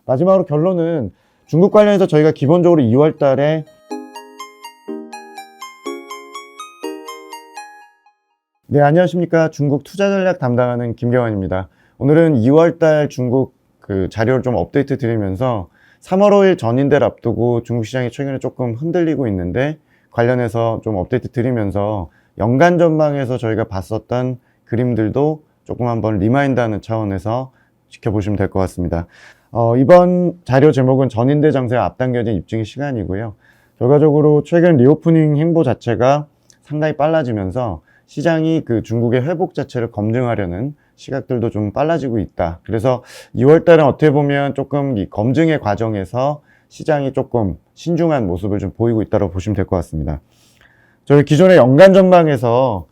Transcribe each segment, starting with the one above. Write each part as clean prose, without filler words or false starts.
마지막으로 결론은 중국 관련해서 저희가 기본적으로 2월 달에 네, 안녕하십니까. 중국 투자 전략 담당하는 김경환입니다. 오늘은 2월 달 중국 자료를 좀 업데이트 드리면서 3월 5일 전인대를 앞두고 중국 시장이 최근에 조금 흔들리고 있는데 관련해서 좀 업데이트 드리면서 연간 전망에서 저희가 봤었던 그림들도 조금 한번 리마인드하는 차원에서 지켜보시면 될 것 같습니다. 이번 자료 제목은 전인대 장세가 앞당겨진 입증의 시간이고요. 결과적으로 최근 리오프닝 행보 자체가 상당히 빨라지면서 시장이 중국의 회복 자체를 검증하려는 시각들도 좀 빨라지고 있다. 그래서 2월 달은 어떻게 보면 조금 이 검증의 과정에서 시장이 조금 신중한 모습을 좀 보이고 있다고 보시면 될 것 같습니다. 저희 기존의 연간 전망에서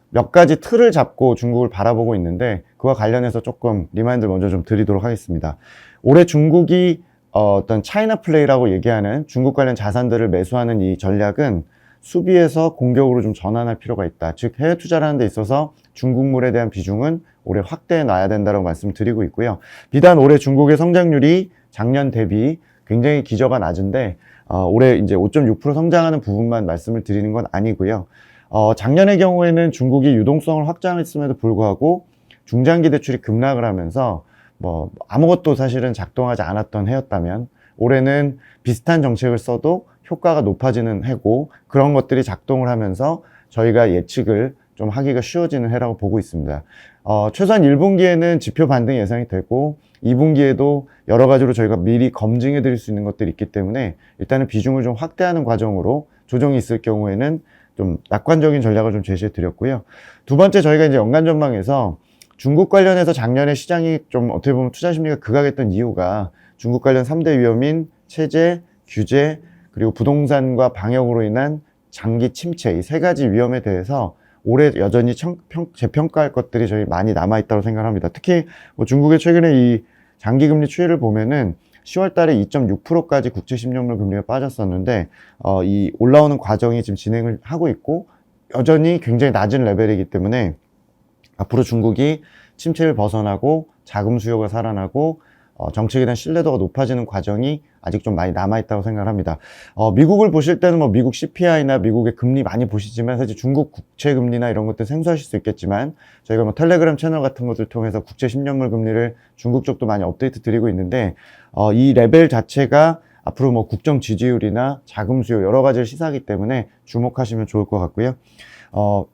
몇 가지 틀을 잡고 중국을 바라보고 있는데 그와 관련해서 조금 리마인드를 먼저 좀 드리도록 하겠습니다. 올해 중국이 어떤 차이나 플레이라고 얘기하는 중국 관련 자산들을 매수하는 이 전략은 수비에서 공격으로 좀 전환할 필요가 있다. 즉 해외 투자를 하는 데 있어서 중국물에 대한 비중은 올해 확대해 놔야 된다고 말씀드리고 있고요. 비단 올해 중국의 성장률이 작년 대비 굉장히 기저가 낮은데 올해 이제 5.6% 성장하는 부분만 말씀을 드리는 건 아니고요. 작년의 경우에는 중국이 유동성을 확장했음에도 불구하고 중장기 대출이 급락을 하면서 아무것도 사실은 작동하지 않았던 해였다면 올해는 비슷한 정책을 써도 효과가 높아지는 해고 그런 것들이 작동을 하면서 저희가 예측을 좀 하기가 쉬워지는 해라고 보고 있습니다. 최소한 1분기에는 지표 반등 예상이 되고 2분기에도 여러 가지로 저희가 미리 검증해 드릴 수 있는 것들이 있기 때문에 일단은 비중을 좀 확대하는 과정으로 조정이 있을 경우에는 좀 낙관적인 전략을 좀 제시해 드렸고요. 두 번째 저희가 이제 연간 전망에서 중국 관련해서 작년에 시장이 좀 어떻게 보면 투자 심리가 극악했던 이유가 중국 관련 3대 위험인 체제, 규제, 그리고 부동산과 방역으로 인한 장기 침체 이 세 가지 위험에 대해서 올해 여전히 재평가할 것들이 저희 많이 남아있다고 생각합니다. 특히 중국의 최근에 이 장기금리 추이를 보면은 10월 달에 2.6%까지 국채 10년물 금리가 빠졌었는데 이 올라오는 과정이 지금 진행을 하고 있고 여전히 굉장히 낮은 레벨이기 때문에 앞으로 중국이 침체를 벗어나고 자금 수요가 살아나고 정책에 대한 신뢰도가 높아지는 과정이 아직 좀 많이 남아있다고 생각을 합니다. 미국을 보실 때는 미국 CPI나 미국의 금리 많이 보시지만 사실 중국 국채 금리나 이런 것들 생소하실 수 있겠지만 저희가 텔레그램 채널 같은 것들 통해서 국채 10년물 금리를 중국 쪽도 많이 업데이트 드리고 있는데 이 레벨 자체가 앞으로 국정 지지율이나 자금 수요 여러 가지를 시사하기 때문에 주목하시면 좋을 것 같고요.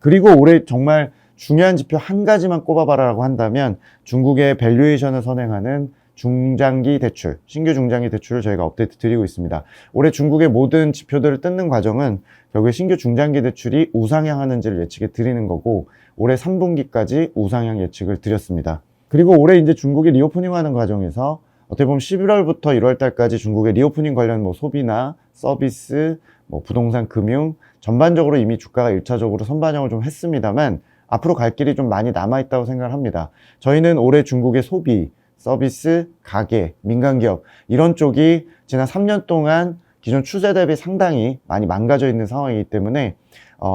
그리고 올해 정말 중요한 지표 한 가지만 꼽아봐라라고 한다면 중국의 밸류에이션을 선행하는 중장기 대출, 신규 중장기 대출을 저희가 업데이트 드리고 있습니다. 올해 중국의 모든 지표들을 뜯는 과정은 결국에 신규 중장기 대출이 우상향하는지를 예측해 드리는 거고 올해 3분기까지 우상향 예측을 드렸습니다. 그리고 올해 이제 중국이 리오프닝 하는 과정에서 어떻게 보면 11월부터 1월 달까지 중국의 리오프닝 관련 소비나 서비스, 부동산, 금융 전반적으로 이미 주가가 1차적으로 선반영을 좀 했습니다만 앞으로 갈 길이 좀 많이 남아있다고 생각을 합니다. 저희는 올해 중국의 소비, 서비스, 가계, 민간기업 이런 쪽이 지난 3년 동안 기존 추세 대비 상당히 많이 망가져 있는 상황이기 때문에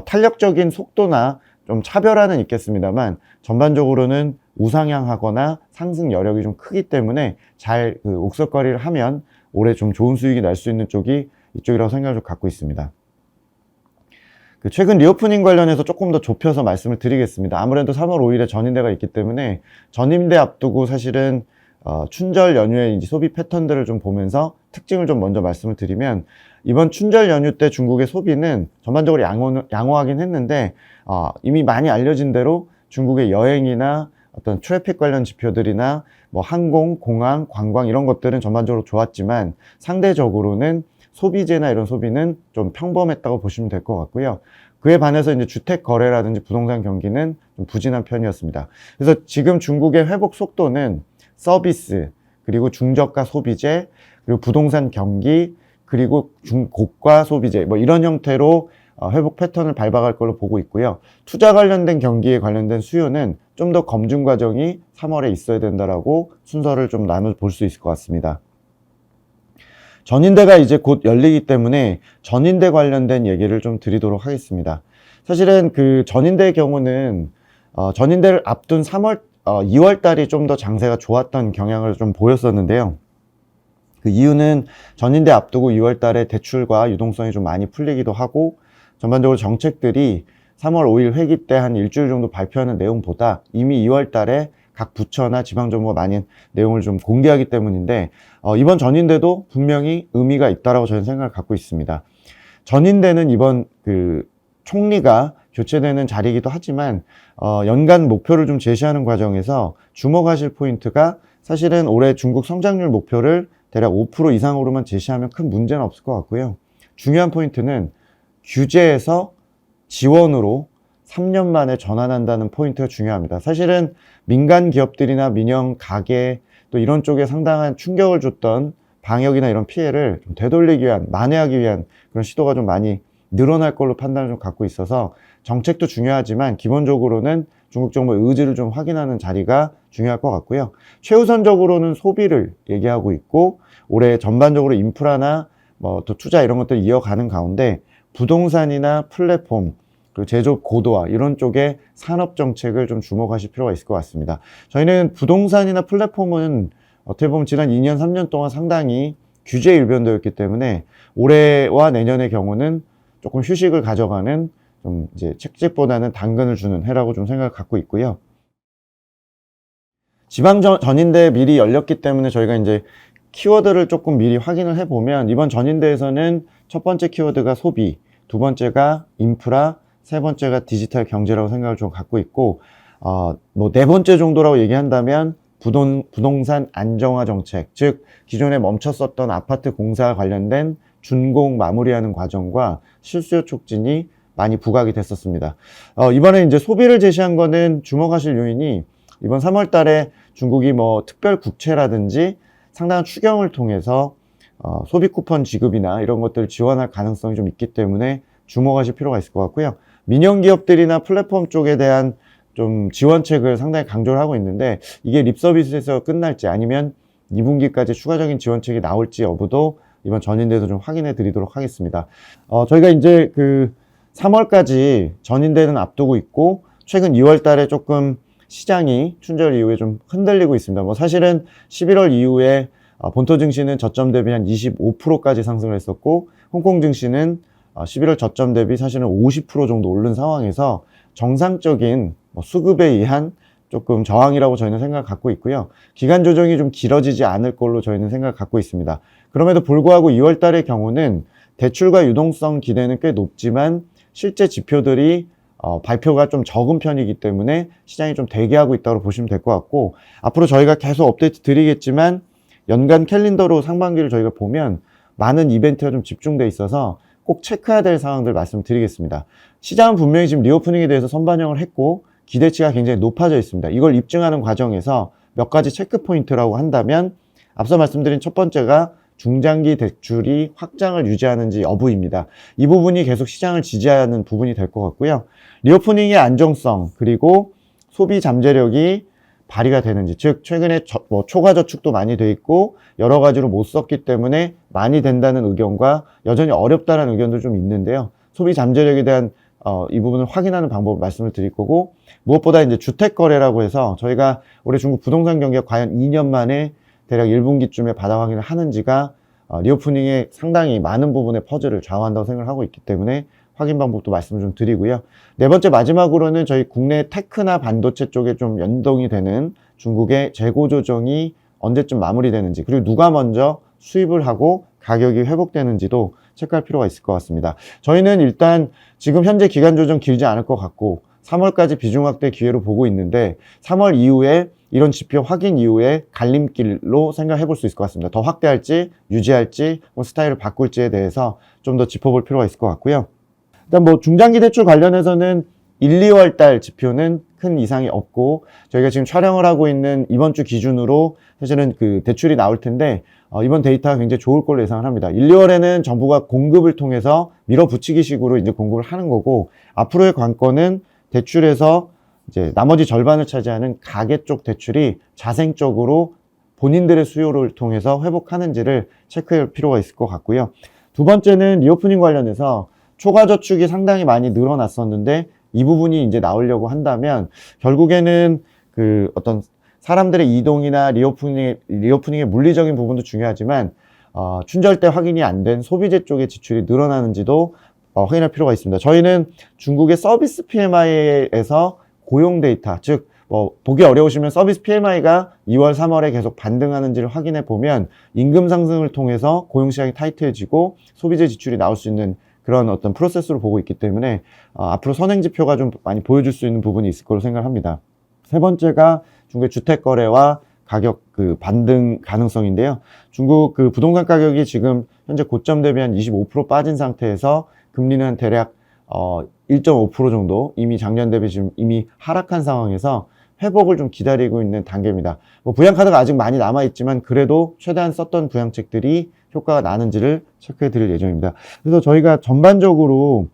탄력적인 속도나 좀 차별화는 있겠습니다만 전반적으로는 우상향하거나 상승 여력이 좀 크기 때문에 잘 옥석거리를 하면 올해 좀 좋은 수익이 날 수 있는 쪽이 이쪽이라고 생각을 좀 갖고 있습니다. 최근 리오프닝 관련해서 조금 더 좁혀서 말씀을 드리겠습니다. 아무래도 3월 5일에 전인대가 있기 때문에 전인대 앞두고 사실은 춘절 연휴의 이제 소비 패턴들을 좀 보면서 특징을 좀 먼저 말씀을 드리면 이번 춘절 연휴 때 중국의 소비는 전반적으로 양호하긴 했는데 이미 많이 알려진 대로 중국의 여행이나 어떤 트래픽 관련 지표들이나 항공, 공항, 관광 이런 것들은 전반적으로 좋았지만 상대적으로는 소비재나 이런 소비는 좀 평범했다고 보시면 될 것 같고요. 그에 반해서 이제 주택 거래라든지 부동산 경기는 좀 부진한 편이었습니다. 그래서 지금 중국의 회복 속도는 서비스, 그리고 중저가 소비재, 그리고 부동산 경기, 그리고 중고가 소비재 이런 형태로 회복 패턴을 밟아갈 걸로 보고 있고요. 투자 관련된 경기에 관련된 수요는 좀 더 검증 과정이 3월에 있어야 된다라고 순서를 좀 나눠 볼 수 있을 것 같습니다. 전인대가 이제 곧 열리기 때문에 전인대 관련된 얘기를 좀 드리도록 하겠습니다. 사실은 전인대의 경우는 전인대를 앞둔 2월 달이 좀 더 장세가 좋았던 경향을 좀 보였었는데요. 그 이유는 전인대 앞두고 2월 달에 대출과 유동성이 좀 많이 풀리기도 하고, 전반적으로 정책들이 3월 5일 회기 때 한 일주일 정도 발표하는 내용보다 이미 2월 달에 각 부처나 지방정부가 많이 내용을 좀 공개하기 때문인데, 이번 전인대도 분명히 의미가 있다라고 저는 생각을 갖고 있습니다. 전인대는 이번 그 총리가 교체되는 자리이기도 하지만, 연간 목표를 좀 제시하는 과정에서 주목하실 포인트가, 사실은 올해 중국 성장률 목표를 대략 5% 이상으로만 제시하면 큰 문제는 없을 것 같고요. 중요한 포인트는 규제에서 지원으로 3년 만에 전환한다는 포인트가 중요합니다. 사실은 민간 기업들이나 민영 가게 또 이런 쪽에 상당한 충격을 줬던 방역이나 이런 피해를 좀 되돌리기 위한, 만회하기 위한 그런 시도가 좀 많이 늘어날 걸로 판단을 좀 갖고 있어서, 정책도 중요하지만 기본적으로는 중국 정부의 의지를 좀 확인하는 자리가 중요할 것 같고요. 최우선적으로는 소비를 얘기하고 있고, 올해 전반적으로 인프라나 뭐 또 투자 이런 것들 이어가는 가운데 부동산이나 플랫폼, 그리고 제조업 고도화 이런 쪽에 산업 정책을 좀 주목하실 필요가 있을 것 같습니다. 저희는 부동산이나 플랫폼은 어떻게 보면 지난 2년, 3년 동안 상당히 규제 일변도였기 때문에 올해와 내년의 경우는 조금 휴식을 가져가는, 좀 이제 책찍보다는 당근을 주는 해라고 좀 생각을 갖고 있고요. 지방 전인대 미리 열렸기 때문에 저희가 이제 키워드를 조금 미리 확인을 해보면, 이번 전인대에서는 첫 번째 키워드가 소비, 두 번째가 인프라, 세 번째가 디지털 경제라고 생각을 좀 갖고 있고, 뭐 네 번째 정도라고 얘기한다면 부동산 안정화 정책, 즉 기존에 멈췄었던 아파트 공사 관련된 준공 마무리하는 과정과 실수요 촉진이 많이 부각이 됐었습니다. 이번에 이제 소비를 제시한 거는 주목하실 요인이, 이번 3월 달에 중국이 뭐 특별 국채라든지 상당한 추경을 통해서 소비 쿠폰 지급이나 이런 것들을 지원할 가능성이 좀 있기 때문에 주목하실 필요가 있을 것 같고요. 민영 기업들이나 플랫폼 쪽에 대한 좀 지원책을 상당히 강조를 하고 있는데, 이게 립서비스에서 끝날지 아니면 2분기까지 추가적인 지원책이 나올지 여부도 이번 전인대에서 좀 확인해 드리도록 하겠습니다. 저희가 이제 그 3월까지 전인대는 앞두고 있고, 최근 2월 달에 조금 시장이 춘절 이후에 좀 흔들리고 있습니다. 뭐 사실은 11월 이후에 본토 증시는 저점 대비 한 25%까지 상승을 했었고, 홍콩 증시는 11월 저점 대비 사실은 50% 정도 오른 상황에서 정상적인 수급에 의한 조금 저항이라고 저희는 생각을 갖고 있고요. 기간 조정이 좀 길어지지 않을 걸로 저희는 생각을 갖고 있습니다. 그럼에도 불구하고 2월 달의 경우는 대출과 유동성 기대는 꽤 높지만 실제 지표들이 발표가 좀 적은 편이기 때문에 시장이 좀 대기하고 있다고 보시면 될 것 같고, 앞으로 저희가 계속 업데이트 드리겠지만 연간 캘린더로 상반기를 저희가 보면 많은 이벤트가 좀 집중돼 있어서 꼭 체크해야 될 상황들 말씀드리겠습니다. 시장은 분명히 지금 리오프닝에 대해서 선반영을 했고 기대치가 굉장히 높아져 있습니다. 이걸 입증하는 과정에서 몇 가지 체크 포인트라고 한다면, 앞서 말씀드린 첫 번째가 중장기 대출이 확장을 유지하는지 여부입니다. 이 부분이 계속 시장을 지지하는 부분이 될 것 같고요. 리오프닝의 안정성, 그리고 소비 잠재력이 발휘가 되는지, 즉 최근에 초과 저축도 많이 돼 있고 여러 가지로 못 썼기 때문에 많이 된다는 의견과 여전히 어렵다는 의견도 좀 있는데요. 소비 잠재력에 대한 이 부분을 확인하는 방법을 말씀을 드릴 거고, 무엇보다 이제 주택 거래라고 해서 저희가 올해 중국 부동산 경기가 과연 2년 만에 대략 1분기쯤에 바닥 확인을 하는지가 리오프닝에 상당히 많은 부분의 퍼즐을 좌우한다고 생각을 하고 있기 때문에 확인 방법도 말씀을 좀 드리고요. 네 번째 마지막으로는 저희 국내 테크나 반도체 쪽에 좀 연동이 되는 중국의 재고 조정이 언제쯤 마무리되는지, 그리고 누가 먼저 수입을 하고 가격이 회복되는지도 체크할 필요가 있을 것 같습니다. 저희는 일단 지금 현재 기간 조정 길지 않을 것 같고 3월까지 비중 확대 기회로 보고 있는데, 3월 이후에 이런 지표 확인 이후에 갈림길로 생각해 볼 수 있을 것 같습니다. 더 확대할지 유지할지 스타일을 바꿀지에 대해서 좀 더 짚어볼 필요가 있을 것 같고요. 일단 뭐 중장기 대출 관련해서는 1, 2월 달 지표는 큰 이상이 없고, 저희가 지금 촬영을 하고 있는 이번 주 기준으로 사실은 그 대출이 나올 텐데 이번 데이터가 굉장히 좋을 걸로 예상을 합니다. 1, 2월에는 정부가 공급을 통해서 밀어붙이기 식으로 이제 공급을 하는 거고, 앞으로의 관건은 대출에서 이제 나머지 절반을 차지하는 가계 쪽 대출이 자생적으로 본인들의 수요를 통해서 회복하는지를 체크할 필요가 있을 것 같고요. 두 번째는 리오프닝 관련해서 초과 저축이 상당히 많이 늘어났었는데 이 부분이 이제 나오려고 한다면, 결국에는 그 어떤 사람들의 이동이나 리오프닝의 물리적인 부분도 중요하지만 춘절 때 확인이 안 된 소비재 쪽의 지출이 늘어나는지도 확인할 필요가 있습니다. 저희는 중국의 서비스 PMI에서 고용 데이터, 즉 보기 어려우시면 서비스 PMI가 2월, 3월에 계속 반등하는지를 확인해 보면 임금 상승을 통해서 고용 시장이 타이트해지고 소비재 지출이 나올 수 있는 그런 어떤 프로세스로 보고 있기 때문에 앞으로 선행 지표가 좀 많이 보여줄 수 있는 부분이 있을 거로 생각합니다. 세 번째가 중국의 주택 거래와 가격 반등 가능성인데요. 중국 부동산 가격이 지금 현재 고점 대비 한 25% 빠진 상태에서 금리는 대략 1.5% 정도 이미 작년 대비 지금 이미 하락한 상황에서 회복을 좀 기다리고 있는 단계입니다. 부양카드가 아직 많이 남아있지만 그래도 최대한 썼던 부양책들이 효과가 나는지를 체크해 드릴 예정입니다. 그래서 저희가 전반적으로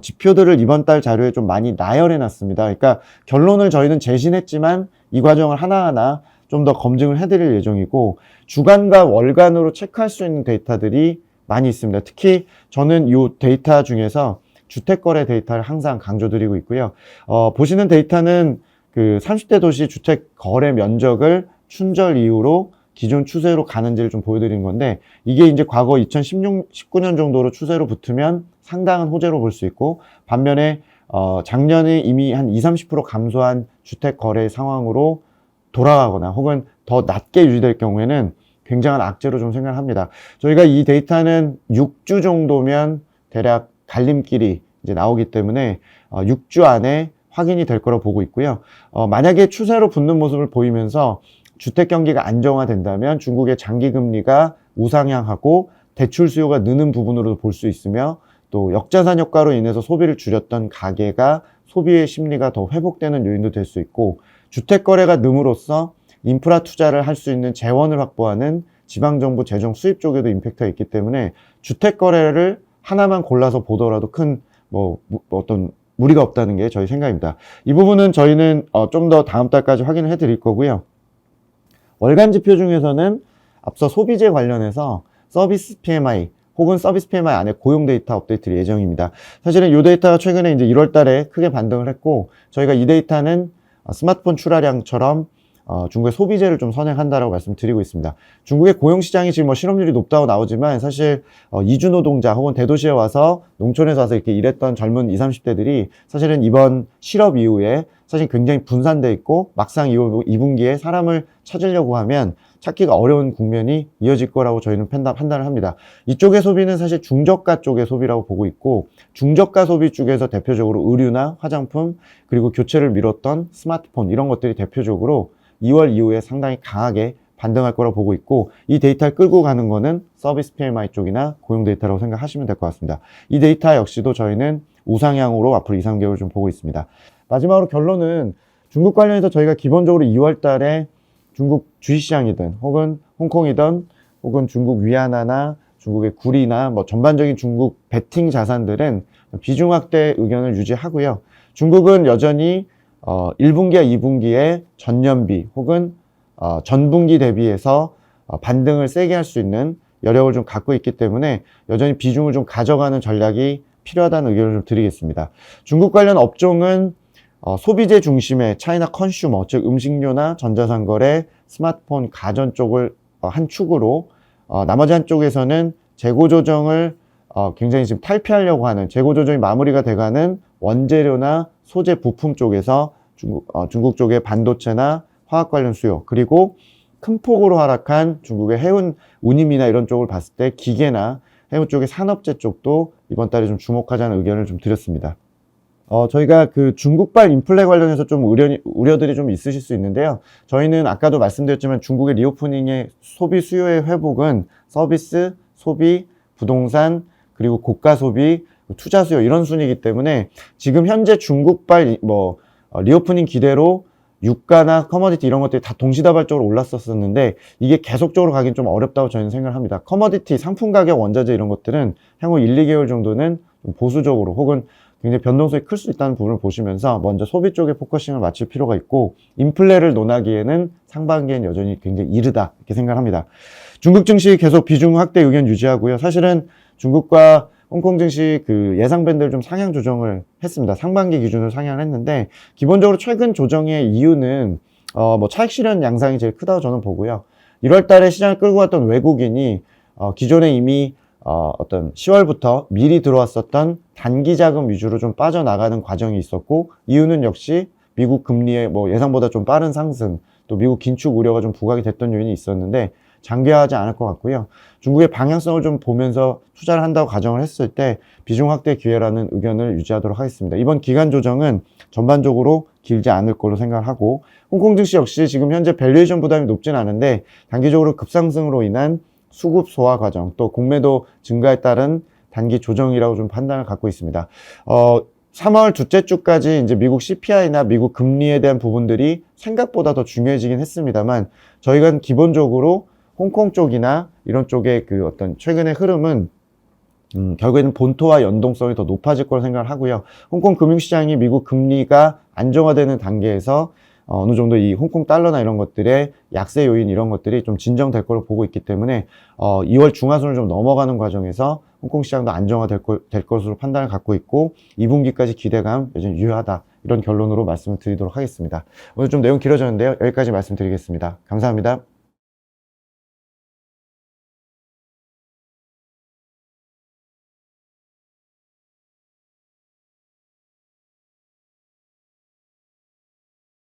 지표들을 이번 달 자료에 좀 많이 나열해 놨습니다. 그러니까 결론을 저희는 제시했지만 이 과정을 하나하나 좀 더 검증을 해드릴 예정이고 주간과 월간으로 체크할 수 있는 데이터들이 많이 있습니다. 특히 저는 이 데이터 중에서 주택거래 데이터를 항상 강조드리고 있고요. 보시는 데이터는 30대 도시 주택 거래 면적을 춘절 이후로 기존 추세로 가는지를 좀 보여드리는 건데 이게 이제 과거 2016, 19년 정도로 추세로 붙으면 상당한 호재로 볼 수 있고 반면에 작년에 이미 한 20, 30% 감소한 주택 거래 상황으로 돌아가거나 혹은 더 낮게 유지될 경우에는 굉장한 악재로 좀 생각을 합니다. 저희가 이 데이터는 6주 정도면 대략 갈림길이 이제 나오기 때문에 6주 안에 확인이 될 거라고 보고 있고요. 만약에 추세로 붙는 모습을 보이면서 주택 경기가 안정화된다면 중국의 장기 금리가 우상향하고 대출 수요가 느는 부분으로 볼 수 있으며 또 역자산 효과로 인해서 소비를 줄였던 가계가 소비의 심리가 더 회복되는 요인도 될 수 있고 주택 거래가 ንም으로써 인프라 투자를 할 수 있는 재원을 확보하는 지방정부 재정 수입 쪽에도 임팩트가 있기 때문에 주택 거래를 하나만 골라서 보더라도 큰 어떤 무리가 없다는 게 저희 생각입니다. 이 부분은 저희는 좀 더 다음 달까지 확인을 해 드릴 거고요. 월간 지표 중에서는 앞서 소비재 관련해서 서비스 PMI 혹은 서비스 PMI 안에 고용 데이터 업데이트 예정입니다. 사실은 이 데이터가 최근에 이제 1월 달에 크게 반등을 했고 저희가 이 데이터는 스마트폰 출하량처럼 중국의 소비재를 좀 선행한다라고 말씀드리고 있습니다. 중국의 고용시장이 지금 실업률이 높다고 나오지만 사실 이주 노동자 혹은 대도시에 와서 농촌에서 와서 이렇게 일했던 젊은 20, 30대들이 사실은 이번 실업 이후에 사실 굉장히 분산돼 있고 막상 2분기에 사람을 찾으려고 하면 찾기가 어려운 국면이 이어질 거라고 저희는 판단을 합니다. 이쪽의 소비는 사실 중저가 쪽의 소비라고 보고 있고 중저가 소비 쪽에서 대표적으로 의류나 화장품 그리고 교체를 미뤘던 스마트폰 이런 것들이 대표적으로 2월 이후에 상당히 강하게 반등할 거라고 보고 있고 이 데이터를 끌고 가는 거는 서비스 PMI 쪽이나 고용 데이터라고 생각하시면 될 것 같습니다. 이 데이터 역시도 저희는 우상향으로 앞으로 2, 3개월 좀 보고 있습니다. 마지막으로 결론은 중국 관련해서 저희가 기본적으로 2월 달에 중국 주식시장이든 혹은 홍콩이든 혹은 중국 위안화나 중국의 구리나 전반적인 중국 베팅 자산들은 비중 확대 의견을 유지하고요. 중국은 여전히 1분기와 2분기에 전년비 혹은 전분기 대비해서 반등을 세게 할 수 있는 여력을 좀 갖고 있기 때문에 여전히 비중을 좀 가져가는 전략이 필요하다는 의견을 좀 드리겠습니다. 중국 관련 업종은 소비재 중심의 차이나 컨슈머, 즉 음식료나 전자상거래, 스마트폰, 가전 쪽을 한 축으로 나머지 한쪽에서는 재고 조정을 굉장히 지금 탈피하려고 하는 재고 조정이 마무리가 돼가는 원재료나 소재 부품 쪽에서 중국 쪽의 반도체나 화학 관련 수요 그리고 큰 폭으로 하락한 중국의 해운 운임이나 이런 쪽을 봤을 때 기계나 해운 쪽의 산업재 쪽도 이번 달에 좀 주목하자는 의견을 좀 드렸습니다. 저희가 중국발 인플레 관련해서 좀 우려들이 좀 있으실 수 있는데요. 저희는 아까도 말씀드렸지만 중국의 리오프닝의 소비 수요의 회복은 서비스, 소비, 부동산, 그리고 고가 소비, 투자 수요 이런 순이기 때문에 지금 현재 중국발 리오프닝 기대로 유가나 커머디티 이런 것들이 다 동시다발적으로 올랐었는데 이게 계속적으로 가긴 좀 어렵다고 저희는 생각을 합니다. 커머디티, 상품 가격, 원자재 이런 것들은 향후 1, 2개월 정도는 좀 보수적으로 혹은 굉장히 변동성이 클 수 있다는 부분을 보시면서 먼저 소비 쪽에 포커싱을 맞출 필요가 있고 인플레를 논하기에는 상반기엔 여전히 굉장히 이르다 이렇게 생각합니다. 중국 증시 계속 비중 확대 의견 유지하고요. 사실은 중국과 홍콩 증시 예상 밴드를 좀 상향 조정을 했습니다. 상반기 기준으로 상향을 했는데 기본적으로 최근 조정의 이유는 차익 실현 양상이 제일 크다고 저는 보고요. 1월 달에 시장을 끌고 갔던 외국인이 기존에 이미 어떤 10월부터 미리 들어왔었던 단기 자금 위주로 좀 빠져나가는 과정이 있었고, 이유는 역시 미국 금리의 뭐 예상보다 좀 빠른 상승, 또 미국 긴축 우려가 좀 부각이 됐던 요인이 있었는데 장기화하지 않을 것 같고요. 중국의 방향성을 좀 보면서 투자를 한다고 가정을 했을 때 비중 확대 기회라는 의견을 유지하도록 하겠습니다. 이번 기간 조정은 전반적으로 길지 않을 걸로 생각하고, 홍콩 증시 역시 지금 현재 밸류에이션 부담이 높진 않은데 단기적으로 급상승으로 인한 수급 소화 과정, 또 공매도 증가에 따른 단기 조정이라고 좀 판단을 갖고 있습니다. 3월 둘째 주까지 이제 미국 CPI나 미국 금리에 대한 부분들이 생각보다 더 중요해지긴 했습니다만, 저희가 기본적으로 홍콩 쪽이나 이런 쪽의 그 어떤 최근의 흐름은 결국에는 본토와 연동성이 더 높아질 거라 생각을 하고요. 홍콩 금융시장이 미국 금리가 안정화되는 단계에서 어느 정도 이 홍콩 달러나 이런 것들의 약세 요인 이런 것들이 좀 진정될 걸로 보고 있기 때문에 2월 중하순을 좀 넘어가는 과정에서 홍콩 시장도 안정화될 것으로 판단을 갖고 있고 2분기까지 기대감 여전히 유효하다, 이런 결론으로 말씀을 드리도록 하겠습니다. 오늘 좀 내용 길어졌는데요. 여기까지 말씀드리겠습니다. 감사합니다.